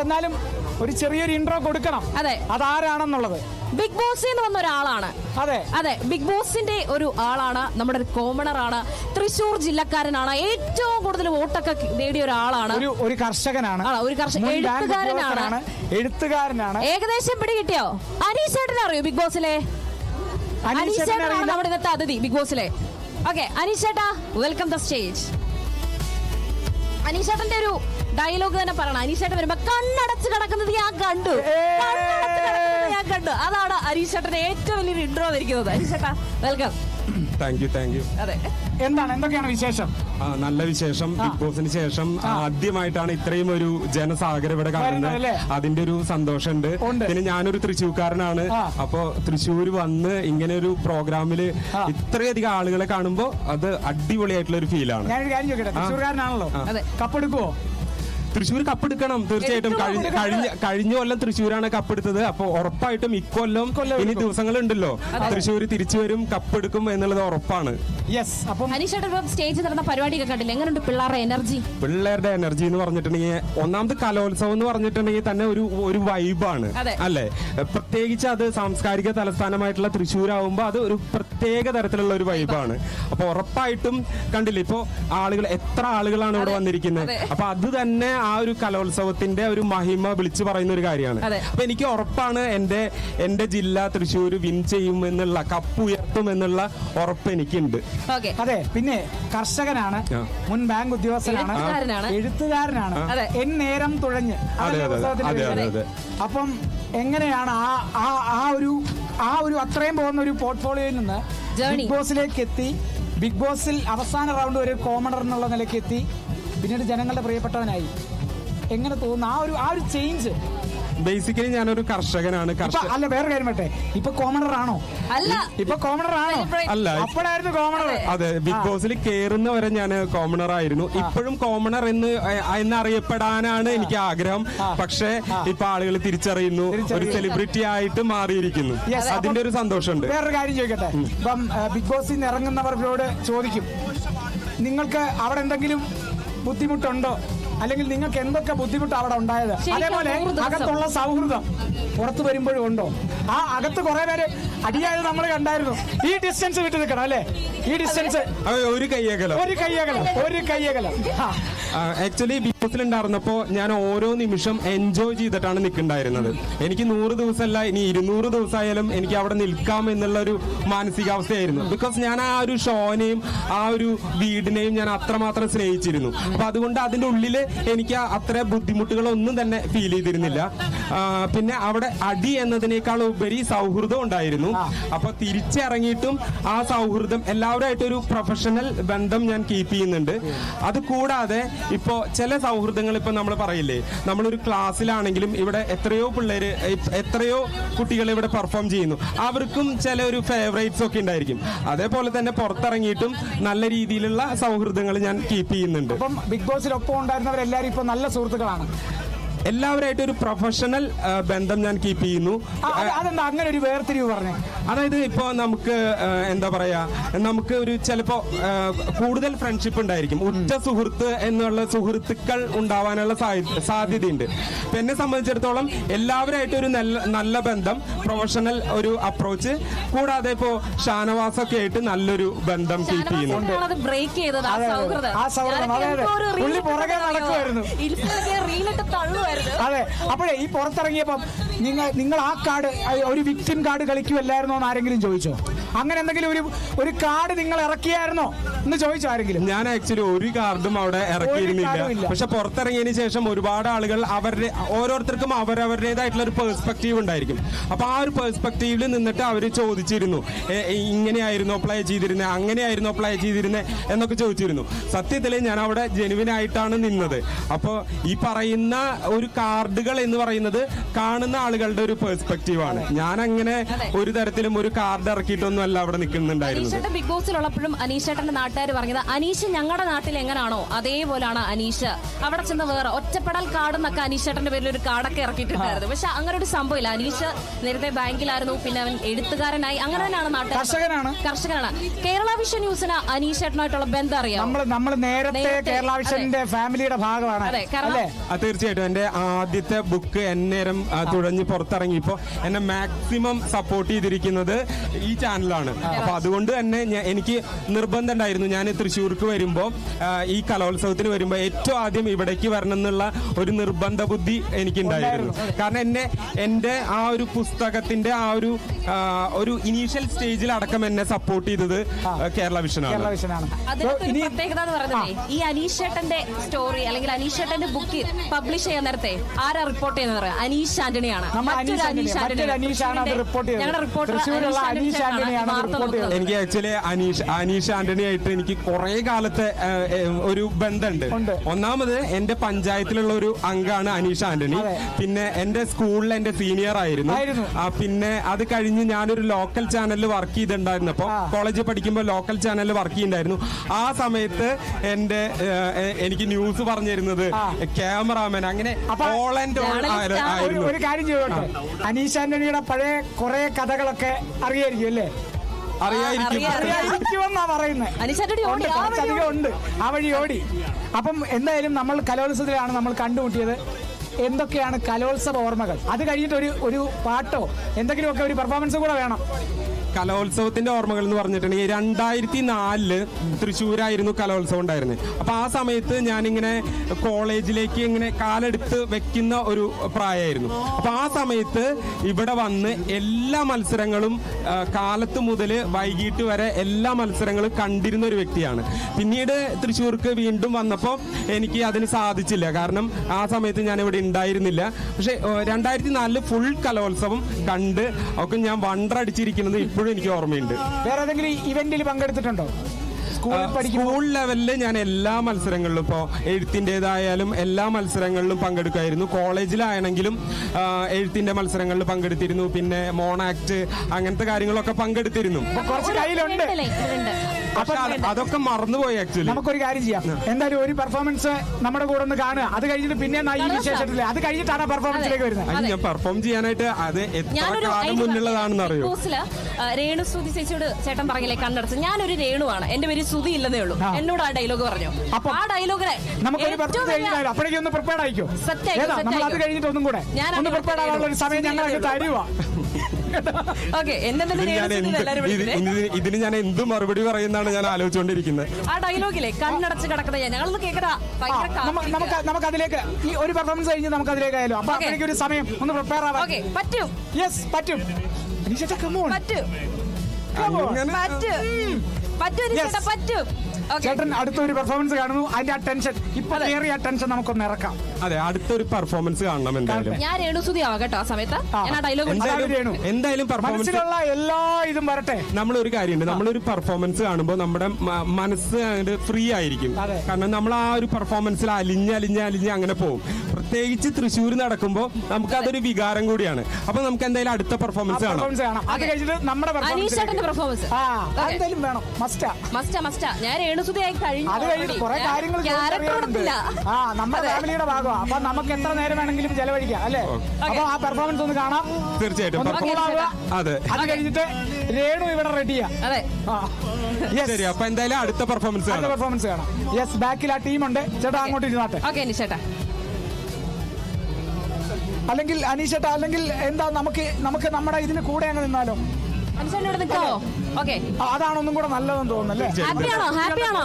എന്നാലും ഒരു ചെറിയൊരു ഇൻട്രോ കൊടുക്കണം. അതെ, അതാരാണെന്നുള്ളത്. ബിഗ് ബോസിൽ നിന്ന് വന്ന ഒരാളാണ്. അതെ അതെ, ബിഗ് ബോസിന്റെ ഒരു ആളാണ്, നമ്മുടെ ഒരു കോമണർ ആണ്, തൃശൂർ ജില്ലക്കാരനാണ്, ഏറ്റവും കൂടുതൽ വോട്ടൊക്കെ നേടിയ ഒരാളാണ്, ഒരു കർഷകനാണ്, ഒരു എഴുത്തുകാരനാണ്. ഏകദേശം പിടി കിട്ടിയോ? അനീഷേട്ടനെ അറിയോ ബിഗ് ബോസിലെ? അനീഷേട്ടനാണ് നമ്മുടെ ഇന്നത്തെ അതിഥി ബിഗ് ബോസിലെ. ഓക്കെ, അനീഷേട്ടാ, വെൽക്കം ദ സ്റ്റേജ്. അനീഷേട്ടന്റെ ഒരു ഡയലോഗ് തന്നെ പറയണം. അനീഷേട്ടൻ വരുമ്പോ കണ്ണടച്ച് കിടക്കുന്നത് ഞാൻ കണ്ടു, അതാണ് അനീഷേട്ടന്റെ ഏറ്റവും വലിയൊരു ഇൻട്രോ ഇരിക്കുന്നത്. അനീഷേട്ടാ, വെൽക്കം. Thank you. അതെ, എന്തൊക്കെയാണ് വിശേഷം? നല്ല വിശേഷം. ബിഗ് ബോസിന് ശേഷം ആദ്യമായിട്ടാണ് ഇത്രയും ഒരു ജനസാഗരം ഇവിടെ കാണുന്നത്. അതിന്റെ ഒരു സന്തോഷമുണ്ട്. പിന്നെ ഞാനൊരു തൃശ്ശൂർക്കാരനാണ്. അപ്പൊ തൃശ്ശൂർ വന്ന് ഇങ്ങനെ ഒരു പ്രോഗ്രാമില് ഇത്രയധികം ആളുകളെ കാണുമ്പോ അത് അടിപൊളിയായിട്ടുള്ള ഒരു ഫീലാണ്. ഞാനൊരു കാര്യം ചോദിക്കട്ടെ, തൃശ്ശൂർക്കാരനാണല്ലോ, കപ്പെടുക്കുവോ? തൃശ്ശൂർ കപ്പെടുക്കണം തീർച്ചയായിട്ടും. കഴിഞ്ഞ കൊല്ലം തൃശ്ശൂരാണ് കപ്പെടുത്തത്. അപ്പൊ ഉറപ്പായിട്ടും ഇക്കൊല്ലം ഇനി ദിവസങ്ങളുണ്ടല്ലോ, തൃശ്ശൂർ തിരിച്ചു വരും, കപ്പെടുക്കും എന്നുള്ളത് ഉറപ്പാണ്. സ്റ്റേജ് നടന്ന പരിപാടിയൊക്കെ കണ്ടില്ല, എങ്ങനെയുണ്ട് പിള്ളേരുടെ എനർജി എന്ന് പറഞ്ഞിട്ടുണ്ടെങ്കിൽ, ഒന്നാമത് കലോത്സവം എന്ന് പറഞ്ഞിട്ടുണ്ടെങ്കിൽ തന്നെ ഒരു വൈബാണ് അല്ലെ. പ്രത്യേകിച്ച് അത് സാംസ്കാരിക തലസ്ഥാനമായിട്ടുള്ള തൃശ്ശൂരാകുമ്പോ അത് ഒരു പ്രത്യേക തരത്തിലുള്ള ഒരു വൈബാണ്. അപ്പൊ ഉറപ്പായിട്ടും കണ്ടില്ലേ, ഇപ്പൊ എത്ര ആളുകളാണ് ഇവിടെ വന്നിരിക്കുന്നത്. അപ്പൊ അത് തന്നെ ആ ഒരു കലോത്സവത്തിന്റെ ഒരു മഹിമ വിളിച്ചു പറയുന്ന ഒരു കാര്യമാണ്. അപ്പൊ എനിക്ക് ഉറപ്പാണ് എന്റെ ജില്ല തൃശ്ശൂർ വിൻ ചെയ്യും എന്നുള്ള, കപ്പ് ഉയർത്തും എന്നുള്ള ഉറപ്പ് എനിക്കുണ്ട്. അതെ, പിന്നെ കർഷകനാണ്, മുൻ ബാങ്ക് ഉദ്യോഗസ്ഥനാണ്, എഴുത്തുകാരനാണ്, നേരം തുഴഞ്ഞ്. അപ്പം എങ്ങനെയാണ് ആ ഒരു അത്രയും പോകുന്ന ഒരു പോർട്ട്ഫോളിയോയിൽ നിന്ന് ബിഗ് ബോസിലേക്ക് എത്തി, ബിഗ് ബോസിൽ അവസാന റൗണ്ട് വരെ കോമണർ എന്നുള്ള നിലയ്ക്ക് എത്തി, പിന്നീട് ജനങ്ങളുടെ പ്രിയപ്പെട്ടവനായി? എങ്ങനെ തോന്നുന്നു ആ ഒരു ചേഞ്ച്? ബേസിക്കലി ഞാനൊരു കർഷകനാണ്. അല്ല, വേറെ കാര്യം പറ്റേ, ഇപ്പൊ കോമണർ ആണോ? അല്ല, അപ്പോഴായിരുന്നു കോമണർ. അതെ, ബിഗ് ബോസിൽ കേറുന്നവരെ ഞാൻ കോമണർ ആയിരുന്നു. ഇപ്പോഴും കോമണർ എന്നറിയപ്പെടാനാണ് എനിക്ക് ആഗ്രഹം. പക്ഷേ ഇപ്പൊ ആളുകൾ തിരിച്ചറിയുന്നു, ഒരു സെലിബ്രിറ്റി ആയിട്ട് മാറിയിരിക്കുന്നു. അതിന്റെ ഒരു സന്തോഷമുണ്ട്. വേറൊരു കാര്യം ചോദിക്കട്ടെ, ഇപ്പം ബിഗ് ബോസിൽ നിന്ന് ഇറങ്ങുന്നവരോട് ചോദിക്കും, നിങ്ങൾക്ക് അവിടെ എന്തെങ്കിലും ബുദ്ധിമുട്ടുണ്ടോ, അല്ലെങ്കിൽ നിങ്ങൾക്ക് എന്തൊക്കെ ബുദ്ധിമുട്ട് അവിടെ ഉണ്ടായത്? അതേപോലെ അകത്തുള്ള സൗഹൃദം പുറത്തു വരുമ്പോഴും ഉണ്ടോ? ആ അകത്ത് കുറെ പേര് അടിയായത് നമ്മൾ കണ്ടായിരുന്നു. ഈ ഡിസ്റ്റൻസ് വിട്ടു നിൽക്കണം അല്ലേ? ഈ ഡിസ്റ്റൻസ് ഒരു കയ്യകലം. ആക്ച്വലി ബിഗ് ബോസിൽ ഉണ്ടായിരുന്നപ്പോ ഞാൻ ഓരോ നിമിഷം എൻജോയ് ചെയ്തിട്ടാണ് നിൽക്കുന്നുണ്ടായിരുന്നത്. എനിക്ക് 100 ദിവസമല്ല, ഇനി 200 ദിവസമായാലും എനിക്ക് അവിടെ നിൽക്കാം എന്നുള്ള ഒരു മാനസികാവസ്ഥയായിരുന്നു. ബിക്കോസ് ഞാൻ ആ ഒരു ഷോനെയും ആ ഒരു വീടിനെയും ഞാൻ അത്രമാത്രം സ്നേഹിച്ചിരുന്നു. അപ്പൊ അതുകൊണ്ട് അതിന്റെ ഉള്ളില് എനിക്ക് അത്ര ബുദ്ധിമുട്ടുകളൊന്നും തന്നെ ഫീൽ ചെയ്തിരുന്നില്ല. പിന്നെ അവിടെ അടി എന്നതിനേക്കാൾ ഉപരി സൗഹൃദം ഉണ്ടായിരുന്നു. അപ്പൊ തിരിച്ചിറങ്ങിയിട്ടും ആ സൗഹൃദം എല്ലാവരുമായിട്ട് ഒരു പ്രൊഫഷണൽ ബന്ധം ഞാൻ കീപ്പ് ചെയ്യുന്നുണ്ട്. അത് കൂടാതെ ഇപ്പോ ചില സൗഹൃദങ്ങൾ ഇപ്പൊ നമ്മൾ പറയില്ലേ, നമ്മളൊരു ക്ലാസ്സിലാണെങ്കിലും ഇവിടെ എത്രയോ പിള്ളേര്, എത്രയോ കുട്ടികൾ ഇവിടെ പെർഫോം ചെയ്യുന്നു, അവർക്കും ചില ഒരു ഫേവറേറ്റ്സ് ഒക്കെ ഉണ്ടായിരിക്കും. അതേപോലെ തന്നെ പുറത്തിറങ്ങിയിട്ടും നല്ല രീതിയിലുള്ള സൗഹൃദങ്ങൾ ഞാൻ കീപ്പ് ചെയ്യുന്നുണ്ട്. ബിഗ് ബോസിലൊപ്പം ഉണ്ടായിരുന്നവരെല്ലാരും ഇപ്പൊ നല്ല സുഹൃത്തുക്കളാണ്. എല്ലാവരായിട്ട് ഒരു പ്രൊഫഷണൽ ബന്ധം ഞാൻ കീപ്പ് ചെയ്യുന്നു. അതെന്താ അങ്ങനെ ഒരു വേർതിരിവ് പറഞ്ഞേ? അതായത് ഇപ്പൊ നമുക്ക് എന്താ പറയാ, നമുക്ക് ഒരു ചിലപ്പോ കൂടുതൽ ഫ്രണ്ട്ഷിപ്പ് ഉണ്ടായിരിക്കും. ഉറ്റ സുഹൃത്ത് എന്നുള്ള സുഹൃത്തുക്കൾ ഉണ്ടാവാനുള്ള സാധ്യതയുണ്ട്. ഇപ്പൊ എന്നെ സംബന്ധിച്ചിടത്തോളം എല്ലാവരായിട്ട് ഒരു നല്ല ബന്ധം, പ്രൊഫഷണൽ ഒരു അപ്രോച്ച്, കൂടാതെ ഇപ്പോ ഷാനവാസൊക്കെ ആയിട്ട് നല്ലൊരു ബന്ധം കീപ്പ് ചെയ്യുന്നു. അതെ, അപ്പോഴേ ഈ പുറത്തിറങ്ങിയപ്പം നിങ്ങൾ ആ കാർഡ്, ഒരു വിക്ടിം കാർഡ് കളിക്കുമല്ലായിരുന്നോ എന്ന് ആരെങ്കിലും ചോദിച്ചോ? അങ്ങനെ എന്തെങ്കിലും ഒരു കാർഡ് നിങ്ങൾ ഇറക്കിയായിരുന്നോ എന്ന് ചോദിച്ചോ ആരെങ്കിലും? ഞാൻ ആക്ച്വലി ഒരു കാർഡും അവിടെ ഇറക്കിയിരുന്നില്ല. പക്ഷെ പുറത്തിറങ്ങിയതിന് ശേഷം ഒരുപാട് ആളുകൾ ഓരോരുത്തർക്കും അവരവരുടേതായിട്ടുള്ള ഒരു പെർസ്പെക്റ്റീവ് ഉണ്ടായിരിക്കും. അപ്പൊ ആ ഒരു പെർസ്പെക്റ്റീവിൽ നിന്നിട്ട് അവർ ചോദിച്ചിരുന്നു, ഇങ്ങനെയായിരുന്നു അപ്ലൈ ചെയ്തിരുന്നത്, അങ്ങനെയായിരുന്നു അപ്ലൈ ചെയ്തിരുന്നത് എന്നൊക്കെ ചോദിച്ചിരുന്നു. സത്യത്തിൽ ഞാൻ അവിടെ ജെനുവിനായിട്ടാണ് നിന്നത്. അപ്പോൾ ഈ പറയുന്ന ഒരു കാർഡുകൾ എന്ന് പറയുന്നത് കാണുന്ന ആളുകളുടെ ഒരു പെർസ്പെക്റ്റീവ് ആണ്. ഞാൻ അങ്ങനെ ഒരു തരത്തിലും ഒരു കാർഡ് ഇറക്കിയിട്ടൊന്നും മാത്രമല്ല അവിടെ നിൽക്കുന്നുണ്ടായിരുന്നത്. അനീഷേട്ടൻ ബിഗ് ബോസിലുള്ളപ്പോഴും അനീഷേട്ടന്റെ നാട്ടുകാർ പറഞ്ഞത് അനീഷ് ഞങ്ങളുടെ നാട്ടിൽ എങ്ങനെയാണോ അതേപോലാണ് അനീഷ്. അവിടെ ചെന്ന് വേറെ ഒറ്റപ്പെടൽ കാർഡ് എന്നൊക്കെ അനീഷേട്ടന്റെ പേരിൽ ഒരു കാർഡൊക്കെ ഇറക്കിയിട്ടുണ്ടായിരുന്നു. പക്ഷെ അങ്ങനെ ഒരു സംഭവമില്ല. അനീഷ് നേരത്തെ ബാങ്കിലായിരുന്നു, പിന്നെ അവൻ എഴുത്തുകാരനായി, അങ്ങനെ തന്നെയാണ് നാട്ടുകാർ. കർഷകനാണ്. കേരള വിഷൻ ന്യൂസിന് അനീഷേട്ടനായിട്ടുള്ള ബന്ധം അറിയാം. നമ്മൾ നേരത്തെ കേരള വിഷന്റെ ഫാമിലിയുടെ ഭാഗമാണ്. തീർച്ചയായിട്ടും എന്റെ ആദ്യത്തെ ബുക്ക് എന്നേരം തുഴഞ്ഞ് പുറത്തിറങ്ങിയപ്പോ എന്നെ മാക്സിമം സപ്പോർട്ട് ചെയ്തിരിക്കുന്നത് ഈ ചാനലാണ്. അപ്പൊ അതുകൊണ്ട് തന്നെ എനിക്ക് നിർബന്ധം ഉണ്ടായിരുന്നു, ഞാൻ തൃശ്ശൂർക്ക് വരുമ്പോ ഈ കലോത്സവത്തിന് വരുമ്പോ ഏറ്റവും ആദ്യം ഇവിടേക്ക് വരണം എന്നുള്ള ഒരു നിർബന്ധ ബുദ്ധി എനിക്കുണ്ടായിരുന്നു. കാരണം എന്റെ ആ ഒരു പുസ്തകത്തിന്റെ ആ ഒരു ഇനീഷ്യൽ സ്റ്റേജിൽ അടക്കം എന്നെ സപ്പോർട്ട് ചെയ്തത് കേരള വിഷനാണ്. പ്രത്യേകത എന്ന് പറയുന്നത് ഈ അനീഷേട്ടന്റെ സ്റ്റോറി അല്ലെങ്കിൽ അനീഷേട്ടന്റെ ബുക്ക് പബ്ലിഷ് ചെയ്യാൻ നേരത്തെ ആരാ റിപ്പോർട്ട് ചെയ്യുന്നത്? അനീഷ് ആന്റണിയാണ്. എനിക്ക് ആക്ച്വലി അനീഷ് ആന്റണി ആയിട്ട് എനിക്ക് കുറെ കാലത്തെ ഒരു ബന്ധമുണ്ട്. ഒന്നാമത് എന്റെ പഞ്ചായത്തിലുള്ള ഒരു അംഗമാണ് അനീഷ് ആന്റണി. പിന്നെ എന്റെ സ്കൂളിൽ എന്റെ സീനിയർ ആയിരുന്നു. പിന്നെ അത് കഴിഞ്ഞ് ഞാനൊരു ലോക്കൽ ചാനലിൽ വർക്ക് ചെയ്തിട്ടുണ്ടായിരുന്നപ്പോ, കോളേജിൽ പഠിക്കുമ്പോൾ ലോക്കൽ ചാനലിൽ വർക്ക് ചെയ്യുന്നുണ്ടായിരുന്നു. ആ സമയത്ത് എനിക്ക് ന്യൂസ് പറഞ്ഞു തരുന്നത് ക്യാമറാമാൻ, അങ്ങനെ ഓൾ ആൻഡ് ഓൾ ആയിരുന്നു. ഒരു കാര്യം ചെയ്തോട്ടെ, അനീഷ് ആന്റണിയുടെ പഴയ കുറെ കഥകളൊക്കെ അറിയായിരിക്കും അല്ലേ? അറിയായിരിക്കുമെന്നാ പറയുന്നത്. ഉണ്ട്, ആ വഴി ഓടി. അപ്പം എന്തായാലും നമ്മൾ കലോത്സവത്തിലാണ് നമ്മൾ കണ്ടുമുട്ടിയത്. എന്തൊക്കെയാണ് കലോത്സവ ഓർമ്മകൾ? അത് കഴിഞ്ഞിട്ട് ഒരു പാട്ടോ എന്തെങ്കിലുമൊക്കെ ഒരു പെർഫോമൻസ് കൂടെ വേണം. കലോത്സവത്തിന്റെ ഓർമ്മകൾ എന്ന് പറഞ്ഞിട്ടുണ്ടെങ്കിൽ 2004 തൃശ്ശൂരായിരുന്നു കലോത്സവം ഉണ്ടായിരുന്നത്. അപ്പൊ ആ സമയത്ത് ഞാനിങ്ങനെ കോളേജിലേക്ക് ഇങ്ങനെ കാലെടുത്ത് വെക്കുന്ന ഒരു പ്രായമായിരുന്നു. അപ്പൊ ആ സമയത്ത് ഇവിടെ വന്ന് എല്ലാ മത്സരങ്ങളും കാലത്ത് മുതൽ വൈകിട്ട് വരെ എല്ലാ മത്സരങ്ങളും കണ്ടിരുന്ന ഒരു വ്യക്തിയാണ്. പിന്നീട് തൃശ്ശൂർക്ക് വീണ്ടും വന്നപ്പോൾ എനിക്ക് അതിന് സാധിച്ചില്ല, കാരണം ആ സമയത്ത് ഞാൻ ഇവിടെ ഉണ്ടായിരുന്നില്ല. പക്ഷെ 2004 ഫുൾ കലോത്സവം കണ്ട് ഒക്കെ ഞാൻ വണ്ടടിച്ചിരിക്കുന്നത് ഇപ്പോഴും എനിക്ക് ഓർമ്മയുണ്ട്. വേറെ ഏതെങ്കിലും ഇവന്റിൽ പങ്കെടുത്തിട്ടുണ്ടോ? സ്കൂൾ ലെവലിൽ ഞാൻ എല്ലാ മത്സരങ്ങളിലും, ഇപ്പോൾ എഴുത്തിൻ്റെതായാലും എല്ലാ മത്സരങ്ങളിലും പങ്കെടുക്കുമായിരുന്നു. കോളേജിലാണെങ്കിലും എഴുത്തിന്റെ മത്സരങ്ങളിൽ പങ്കെടുത്തിരുന്നു. പിന്നെ മോണാക്ട് അങ്ങനത്തെ കാര്യങ്ങളൊക്കെ പങ്കെടുത്തിരുന്നു. അതൊക്കെ മറന്നുപോയി. ആക്ച്വലി നമുക്കൊരു കാര്യം ചെയ്യാം, എന്തായാലും ഒരു പെർഫോമൻസ് നമ്മുടെ കൂടെ ഒന്ന് കാണുക. അത് കഴിഞ്ഞിട്ട് പിന്നെ ഈ വിശേഷത്തില് അത് കഴിഞ്ഞിട്ടാണ് പെർഫോമൻസിലേക്ക് വരുന്നത്. ഞാൻ പെർഫോം ചെയ്യാനായിട്ട് അത് എത്ര കാലം മുന്നുള്ളതാണെന്ന് അറിയോ? രേണു ശ്രുതി ചേച്ചിയോട് ചേട്ടൻ പറഞ്ഞില്ലേ കണ്ണടച്ച്, ഞാനൊരു രേണുവാണ്, എന്റെ പേര് ശ്രുതി ഇല്ലെന്നേ ഉള്ളൂ. എന്നോട് ആ ഡയലോഗ് പറഞ്ഞു. ആ ഡയലോഗിനെ അപ്പോഴേക്കും ഒന്ന് പ്രിപ്പയർഡ് ആയിക്കോ. നമ്മൾ അത് കഴിഞ്ഞിട്ട് ഒന്നും കൂടെ ഒന്ന് പ്രിപ്പയർഡ് ആവാനുള്ള ഒരു സമയം ഞങ്ങൾക്ക് തരുവാ. ഇതിന് ഞാൻ എന്ത് മറുപടി പറയുന്നതാണ് ഞാൻ ആലോചിച്ചുകൊണ്ടിരിക്കുന്നത്. ആ ഡയലോഗിലെ കണ്ണടച്ച് കിടക്കുന്നത് ഞങ്ങളൊന്ന് കേൾക്കടാ. നമുക്ക് അതിലേക്ക് ഈ ഒരു പെർഫോമൻസ് കഴിഞ്ഞ് നമുക്ക് അതിലേക്ക് ആയാലോ. അപ്പൊ അതിലേക്ക് ഒരു സമയം ഒന്ന് പ്രിപ്പയർ ആവാം. പറ്റും. യെസ്, പറ്റും. ചേട്ടൻ അടുത്തൊരു പെർഫോമൻസ് കാണുന്നു, അതിന്റെ ആ ടെൻഷൻ, ഇപ്പൊ ഏറിയ ടെൻഷൻ നമുക്കൊന്ന് ഇറക്കാം. അതെ, അടുത്തൊരു പെർഫോമൻസ് കാണണം എന്തായാലും. ഞാൻ രേണുസുതി ആവാം കേട്ടോ ആ സമയത്ത്. എന്തായാലും മനസ്സിലുള്ള എല്ലാ ഇതും വരട്ടെ. നമ്മളൊരു കാര്യമുണ്ട്, നമ്മളൊരു പെർഫോമൻസ് കാണുമ്പോൾ നമ്മുടെ മനസ്സ് ഫ്രീ ആയിരിക്കും. കാരണം നമ്മൾ ആ ഒരു പെർഫോമൻസിൽ അലിഞ്ഞ് അങ്ങനെ പോകും. പ്രത്യേകിച്ച് തൃശ്ശൂർ നടക്കുമ്പോൾ നമുക്ക് അതൊരു വികാരം കൂടിയാണ്. അപ്പൊ നമുക്ക് എന്തായാലും അടുത്ത പെർഫോമൻസ് കാണാം. അത് കഴിഞ്ഞിട്ട് നമ്മുടെ പെർഫോമൻസ് വേണം. മസ്റ്റാ. ഞാൻ രേണുസുതിയായി കഴിഞ്ഞു. അത് കഴിഞ്ഞിട്ട് കുറെ കാര്യങ്ങൾ നമ്മുടെ ഫാമിലിയുടെ ഭാഗമാണ്. അപ്പൊ നമുക്ക് എത്ര നേരം വേണമെങ്കിലും ചെലവഴിക്കാം അല്ലേ? അപ്പൊ ആ പെർഫോമൻസ് ഒന്ന് കാണാം. തീർച്ചയായിട്ടും. അതെ, അത് കഴിഞ്ഞിട്ട് രേണു ഇവിടെ റെഡിയാ. ശരി, അപ്പൊ എന്തായാലും അടുത്ത പെർഫോമൻസ് കാണാം. യെസ്, ബാക്കിൽ ആ ടീമുണ്ട്. ചേട്ടാ അങ്ങോട്ട് ഇരുന്നാട്ടെ. ചേട്ടാ അല്ലെങ്കിൽ അനീഷേട്ടാ, അല്ലെങ്കിൽ എന്താ നമുക്ക് നമ്മുടെ ഇതിന് കൂടെ അങ്ങ് നിന്നാലോ? അതാണൊന്നും കൂടെ നല്ലതെന്ന് തോന്നുന്നല്ലേ? ഹാപ്പിയാണോ?